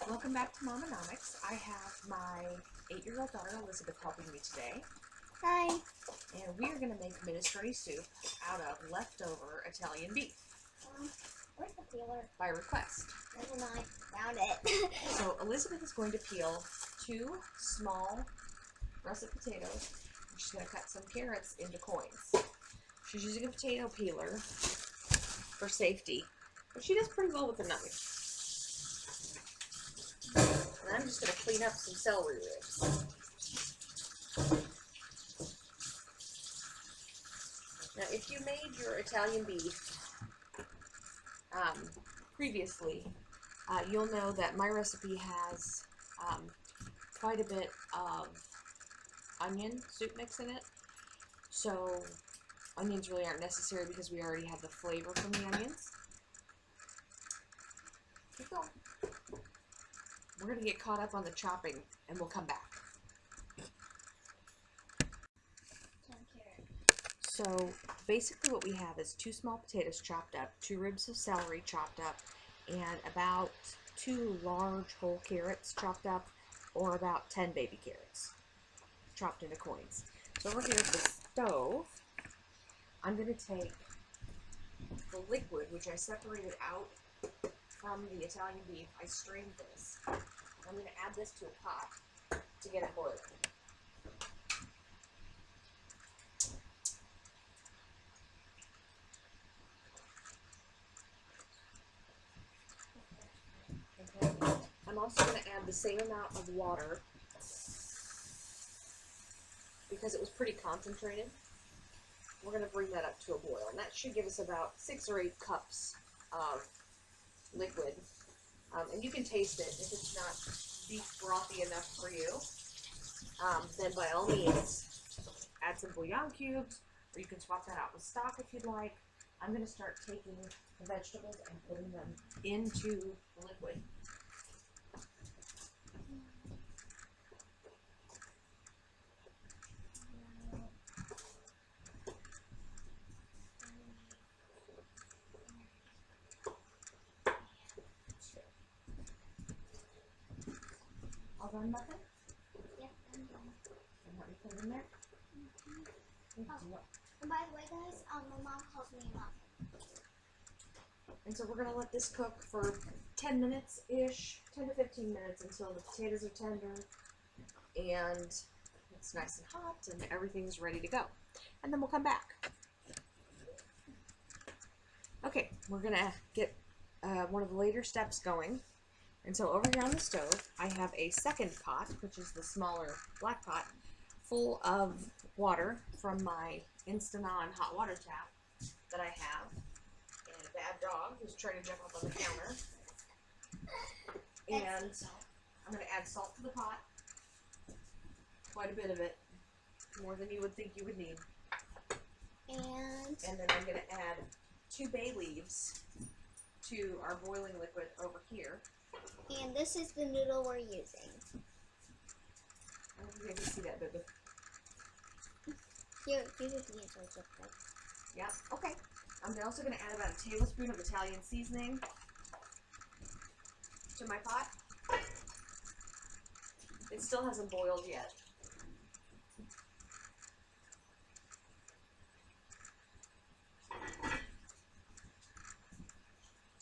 Welcome back to Momconomics. I have my 8-year-old daughter Elizabeth helping me today. Hi. And we are going to make minestrone soup out of leftover Italian beef. Where's the peeler? By request. And I found it. So Elizabeth is going to peel 2 small russet potatoes. She's going to cut some carrots into coins. She's using a potato peeler for safety, but she does pretty well with the knife. And I'm just going to clean up some celery ribs. Now, if you made your Italian beef previously, you'll know that my recipe has quite a bit of onion soup mix in it. So onions really aren't necessary because we already have the flavor from the onions. Keep going. We're going to get caught up on the chopping and we'll come back. So basically what we have is 2 small potatoes chopped up, 2 ribs of celery chopped up, and about 2 large whole carrots chopped up, or about 10 baby carrots chopped into coins. So over here at the stove, I'm going to take the liquid, which I separated out from the Italian beef. I strained this. I'm going to add this to a pot to get it boiling. Okay. I'm also going to add the same amount of water because it was pretty concentrated. We're going to bring that up to a boil, and that should give us about 6 or 8 cups of liquid. And you can taste it. If it's not beef brothy enough for you, then by all means add some bouillon cubes, or you can swap that out with stock if you'd like. I'm going to start taking the vegetables and putting them into the liquid. All done, Muffin? Yep, I'm done. And let me put it in there. And by the way, guys, my mom calls me a muffin. And so we're going to let this cook for 10 minutes-ish, 10 to 15 minutes until the potatoes are tender and it's nice and hot and everything's ready to go. And then we'll come back. Okay, we're going to get one of the later steps going. And so over here on the stove, I have a second pot, which is the smaller black pot, full of water from my Instant-On hot water tap that I have, and a bad dog who's trying to jump up on the counter. And I'm going to add salt to the pot, quite a bit of it, more than you would think you would need. And then I'm going to add 2 bay leaves to our boiling liquid over here. And this is the noodle we're using. I don't think I can see that, baby. Here, use it to use our zip code. Yeah, okay. I'm also going to add about a tablespoon of Italian seasoning to my pot. It still hasn't boiled yet.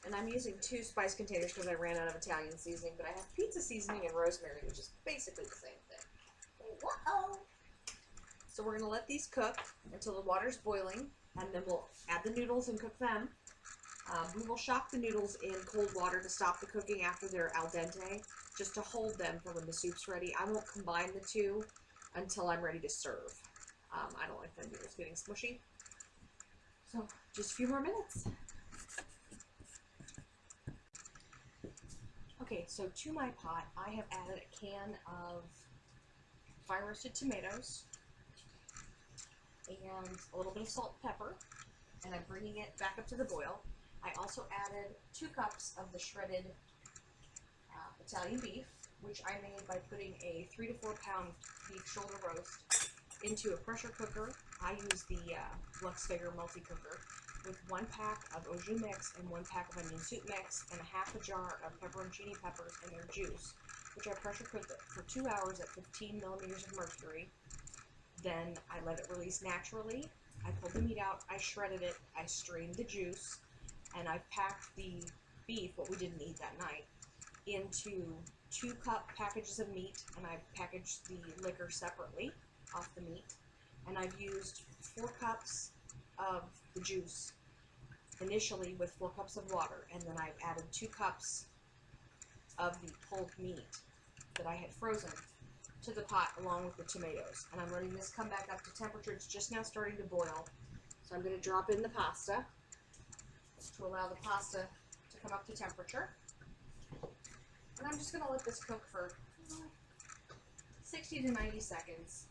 And I'm using 2 spice containers because I ran out of Italian seasoning, but I have pizza seasoning and rosemary, which is basically the same thing. Whoa! So we're going to let these cook until the water's boiling, and then we'll add the noodles and cook them. We will shock the noodles in cold water to stop the cooking after they're al dente, just to hold them for when the soup's ready. I won't combine the 2 until I'm ready to serve. I don't like the noodles getting smushy. So just a few more minutes. Okay, so to my pot, I have added a can of fire roasted tomatoes and a little bit of salt and pepper, and I'm bringing it back up to the boil. I also added 2 cups of the shredded Italian beef, which I made by putting a 3 to 4 pound beef shoulder roast into a pressure cooker. I use the Luxfigure multi-cooker. with 1 pack of au jus mix and 1 pack of onion soup mix and a half a jar of pepperoncini peppers and their juice, which I pressure cooked for 2 hours at 15 millimeters of mercury. Then I let it release naturally. I pulled the meat out, I shredded it, I strained the juice, and I packed the beef, what we didn't eat that night, into 2-cup packages of meat, and I packaged the liquor separately off the meat. And I've used 4 cups of the juice initially with 4 cups of water, and then I've added 2 cups of the pulled meat that I had frozen to the pot along with the tomatoes. And I'm letting this come back up to temperature. It's just now starting to boil. So I'm going to drop in the pasta to allow the pasta to come up to temperature. And I'm just going to let this cook for 60 to 90 seconds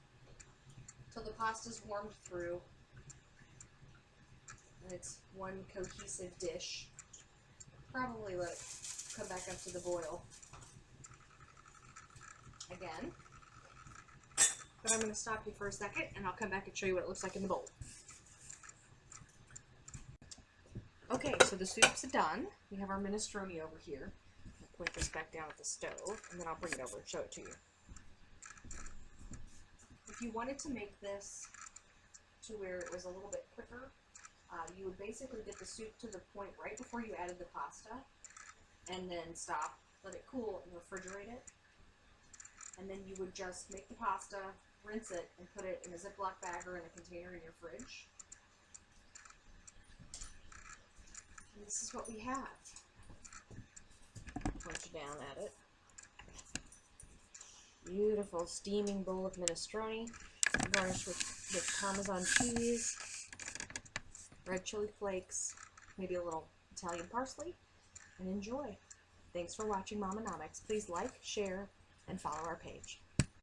till the pasta's warmed through and it's one cohesive dish. Probably let it come back up to the boil again. But I'm going to stop you for a second and I'll come back and show you what it looks like in the bowl. Okay, so the soup's done. We have our minestrone over here. I'll point this back down at the stove and then I'll bring it over and show it to you. If you wanted to make this to where it was a little bit quicker, you would basically get the soup to the point right before you added the pasta and then stop, let it cool and refrigerate it. And then you would just make the pasta, rinse it, and put it in a Ziploc bag or in a container in your fridge. And this is what we have. Point you down at it. Beautiful steaming bowl of minestrone, garnished with Parmesan cheese, red chili flakes, maybe a little Italian parsley, and enjoy. Thanks for watching Momconomics. Please like, share, and follow our page.